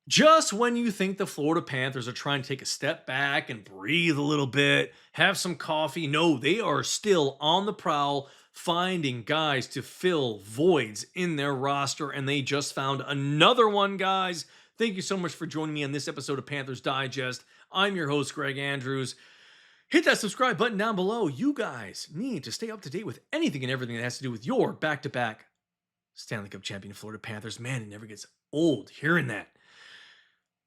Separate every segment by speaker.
Speaker 1: Just when you think the Florida Panthers are trying to take a step back and breathe a little bit, have some coffee, no, they are still on the prowl, finding guys to fill voids in their roster, and they just found another one, guys. Thank you so much for joining me on this episode of Panthers Digest. I'm your host, Greg Andrews. Hit that subscribe button down below. You guys need to stay up to date with anything and everything that has to do with your back to back Stanley Cup champion Florida Panthers. Man, it never gets old hearing that.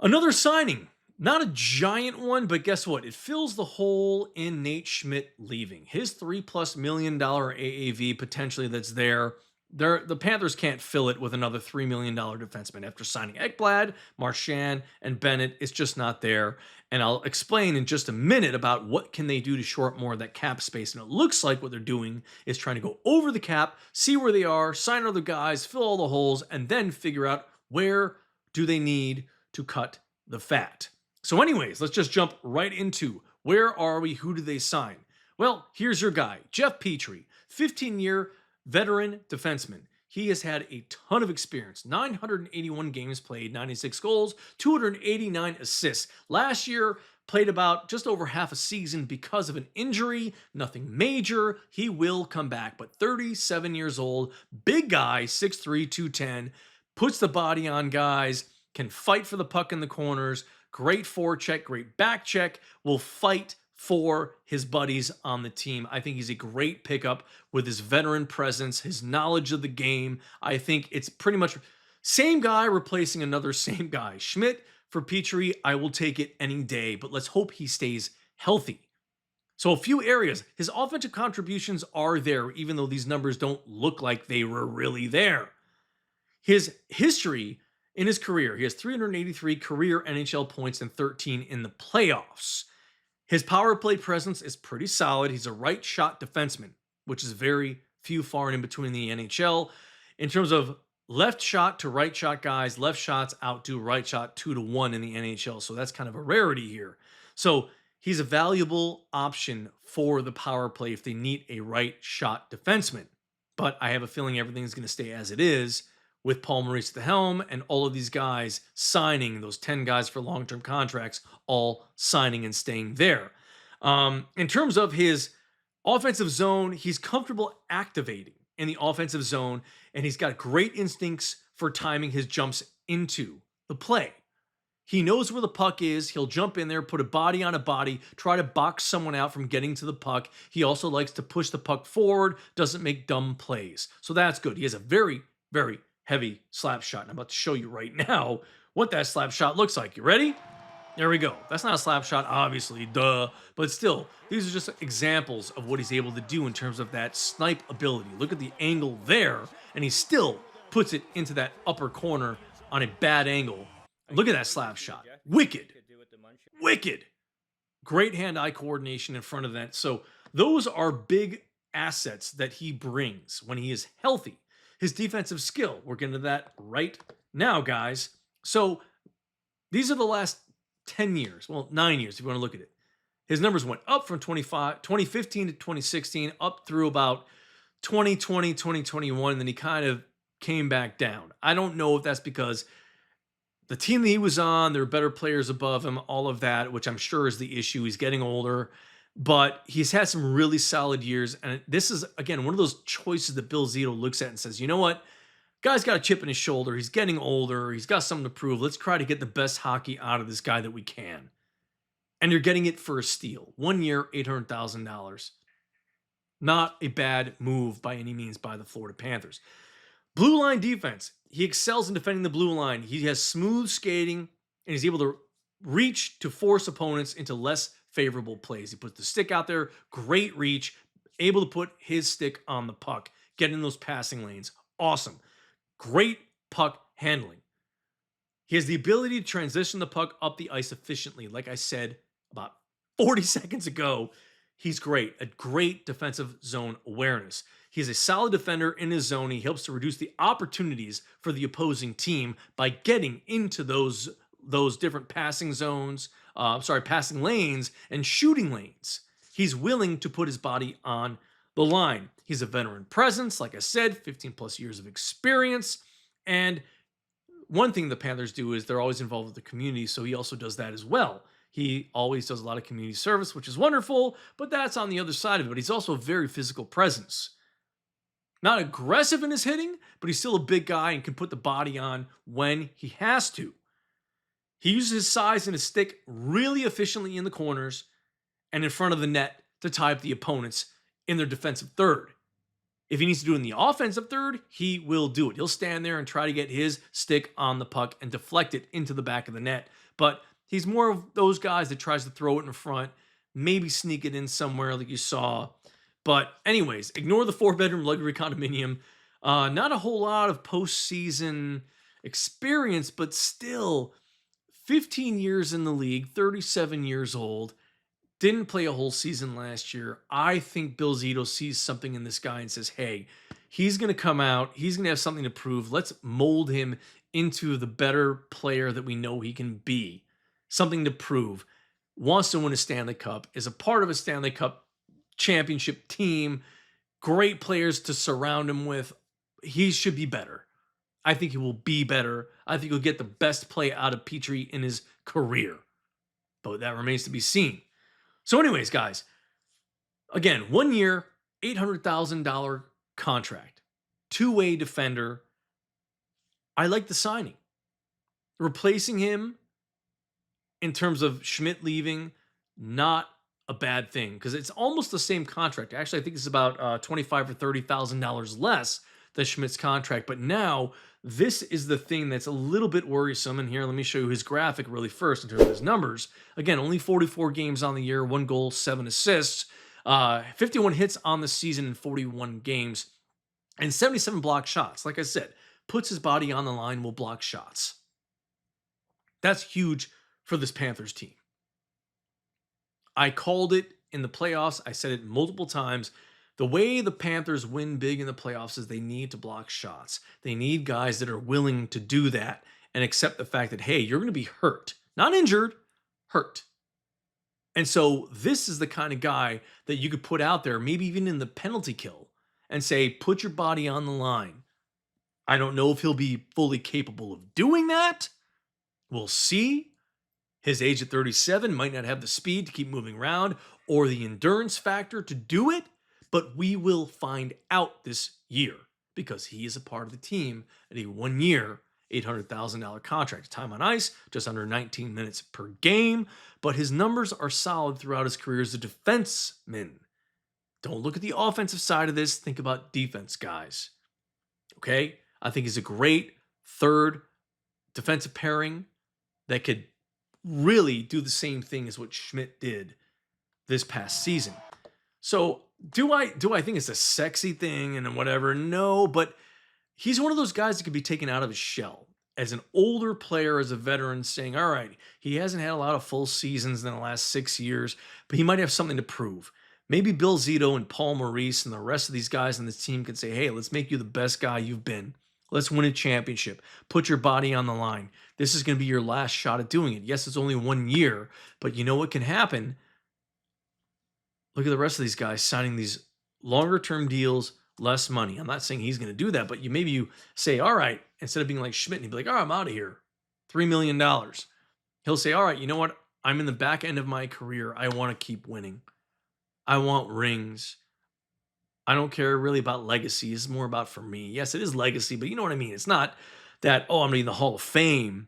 Speaker 1: Another signing, not a giant one, but guess what? It fills the hole in Nate Schmidt leaving. His $3+ million AAV potentially that's there. The Panthers can't fill it with another $3 million defenseman after signing Ekblad, Marchand, and Bennett. It's just not there. And I'll explain in just a minute about what can they do to shore up more of that cap space. And it looks like what they're doing is trying to go over the cap, see where they are, sign other guys, fill all the holes, and then figure out where do they need to cut the fat. So anyways, let's just jump right into where are we? Who do they sign? Well, here's your guy, Jeff Petry, 15-year veteran defenseman. He has had a ton of experience, 981 games played, 96 goals, 289 assists. Last year, played about just over half a season because of an injury, nothing major. He will come back, but 37 years old, big guy, 6'3", 210, puts the body on guys, can fight for the puck in the corners, great forecheck, great back check, will fight for his buddies on the team. I think he's a great pickup with his veteran presence, his knowledge of the game. I think it's pretty much same guy replacing another same guy. Schmidt for Petry, I will take it any day, but let's hope he stays healthy. So a few areas. His offensive contributions are there, even though these numbers don't look like they were really there. His history in his career, he has 383 career NHL points and 13 in the playoffs. His power play presence is pretty solid. He's a right shot defenseman, which is very few far and in between the NHL. In terms of left shot to right shot guys, left shots outdo right shot 2-1 in the NHL. So that's kind of a rarity here. So he's a valuable option for the power play if they need a right shot defenseman. But I have a feeling everything's going to stay as it is with Paul Maurice at the helm and all of these guys signing, those 10 guys for long-term contracts, all signing and staying there. In terms of his offensive zone, he's comfortable activating in the offensive zone, and he's got great instincts for timing his jumps into the play. He knows where the puck is. He'll jump in there, put a body on a body, try to box someone out from getting to the puck. He also likes to push the puck forward, doesn't make dumb plays. So that's good. He has a very, very heavy slap shot. And I'm about to show you right now what that slap shot looks like. You ready? There we go. That's not a slap shot, obviously, duh. But still, these are just examples of what he's able to do in terms of that snipe ability. Look at the angle there, and he still puts it into that upper corner on a bad angle. Look at that slap shot. Wicked. Wicked. Great hand-eye coordination in front of that. So those are big assets that he brings when he is healthy. His defensive skill, we're getting to that right now, guys. So these are the last 10 years, well, 9 years if you want to look at it. His numbers went up from 2015 to 2016, up through about 2020, 2021, and then he kind of came back down. I don't know if that's because the team that he was on, there were better players above him, all of that, which I'm sure is the issue. He's getting older. But he's had some really solid years. And this is, again, one of those choices that Bill Zito looks at and says, you know what? Guy's got a chip in his shoulder. He's getting older. He's got something to prove. Let's try to get the best hockey out of this guy that we can. And you're getting it for a steal. 1 year, $800,000. Not a bad move by any means by the Florida Panthers. Blue line defense. He excels in defending the blue line. He has smooth skating, and he's able to reach to force opponents into less favorable plays. He puts the stick out there, great reach, able to put his stick on the puck, get in those passing lanes. Awesome. Great puck handling. He has the ability to transition the puck up the ice efficiently. Like I said about 40 seconds ago, he's great. A great defensive zone awareness. He's a solid defender in his zone. He helps to reduce the opportunities for the opposing team by getting into those different passing zones, passing lanes and shooting lanes. He's willing to put his body on the line. He's a veteran presence, like I said, 15 plus years of experience. And one thing the Panthers do is they're always involved with the community, so he also does that as well. He always does a lot of community service, which is wonderful, but that's on the other side of it. But he's also a very physical presence. Not aggressive in his hitting, but he's still a big guy and can put the body on when he has to. He uses his size and his stick really efficiently in the corners and in front of the net to tie up the opponents in their defensive third. If he needs to do it in the offensive third, he will do it. He'll stand there and try to get his stick on the puck and deflect it into the back of the net. But he's more of those guys that tries to throw it in front, maybe sneak it in somewhere like you saw. But anyways, ignore the 4-bedroom luxury condominium. Not a whole lot of postseason experience, but still 15 years in the league, 37 years old. Didn't play a whole season last year. I think Bill Zito sees something in this guy and says, hey, he's going to come out. He's going to have something to prove. Let's mold him into the better player that we know he can be. Something to prove. Wants to win a Stanley Cup. Is a part of a Stanley Cup championship team. Great players to surround him with. He should be better. I think he will be better. I think he'll get the best play out of Petry in his career. But that remains to be seen. So anyways, guys, again, 1 year, $800,000 contract, two-way defender. I like the signing. Replacing him in terms of Schmidt leaving, not a bad thing because it's almost the same contract. Actually, I think it's about $25,000 or $30,000 less than Schmidt's contract. But now this is the thing that's a little bit worrisome. And here, let me show you his graphic really first in terms of his numbers. Again, only 44 games on the year, 1 goal, 7 assists, 51 hits on the season in 41 games, and 77 blocked shots. Like I said, puts his body on the line, will block shots. That's huge for this Panthers team. I called it in the playoffs. I said it multiple times. The way the Panthers win big in the playoffs is they need to block shots. They need guys that are willing to do that and accept the fact that, hey, you're going to be hurt. Not injured, hurt. And so this is the kind of guy that you could put out there, maybe even in the penalty kill, and say, put your body on the line. I don't know if he'll be fully capable of doing that. We'll see. His age at 37 might not have the speed to keep moving around or the endurance factor to do it. But we will find out this year because he is a part of the team at a 1 year, $800,000 contract. Time on ice, just under 19 minutes per game. But his numbers are solid throughout his career as a defenseman. Don't look at the offensive side of this. Think about defense, guys. Okay? I think he's a great third defensive pairing that could really do the same thing as what Schmidt did this past season. So do I think it's a sexy thing and whatever? No, but he's one of those guys that could be taken out of his shell as an older player, as a veteran, saying, all right, he hasn't had a lot of full seasons in the last 6 years, but he might have something to prove. Maybe Bill Zito and Paul Maurice and the rest of these guys on this team can say, hey, let's make you the best guy you've been. Let's win a championship. Put your body on the line. This is going to be your last shot at doing it. Yes, it's only 1 year, but you know what can happen? Look at the rest of these guys signing these longer-term deals, less money. I'm not saying he's going to do that, but maybe you say, all right, instead of being like Schmidt, and he'd be like, all right, I'm out of here. $3 million. He'll say, all right, you know what? I'm in the back end of my career. I want to keep winning. I want rings. I don't care really about legacy. It's more about for me. Yes, it is legacy, but you know what I mean? It's not that, oh, I'm in the Hall of Fame.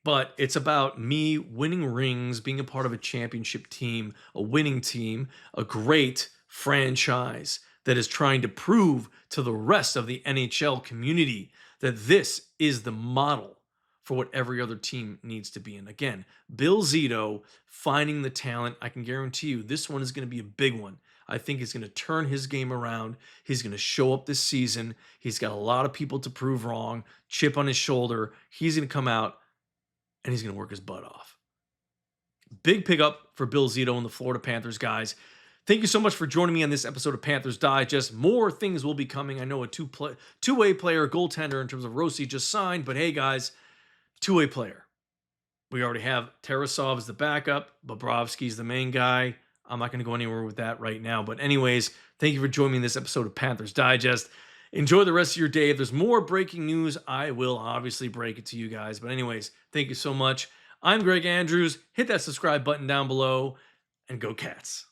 Speaker 1: But it's about me winning rings, being a part of a championship team, a winning team, a great franchise that is trying to prove to the rest of the NHL community that this is the model for what every other team needs to be. And again, Bill Zito finding the talent. I can guarantee you this one is going to be a big one. I think he's going to turn his game around. He's going to show up this season. He's got a lot of people to prove wrong, chip on his shoulder. He's going to come out and he's going to work his butt off. Big pickup for Bill Zito and the Florida Panthers, guys. Thank you so much for joining me on this episode of Panthers Digest. More things will be coming. I know a two-way player, goaltender in terms of Rossi just signed, but hey, guys, two-way player. We already have Tarasov as the backup. Bobrovsky's the main guy. I'm not going to go anywhere with that right now. But anyways, thank you for joining me in this episode of Panthers Digest. Enjoy the rest of your day. If there's more breaking news, I will obviously break it to you guys. But, anyways, thank you so much. I'm Greg Andrews. Hit that subscribe button down below and go Cats.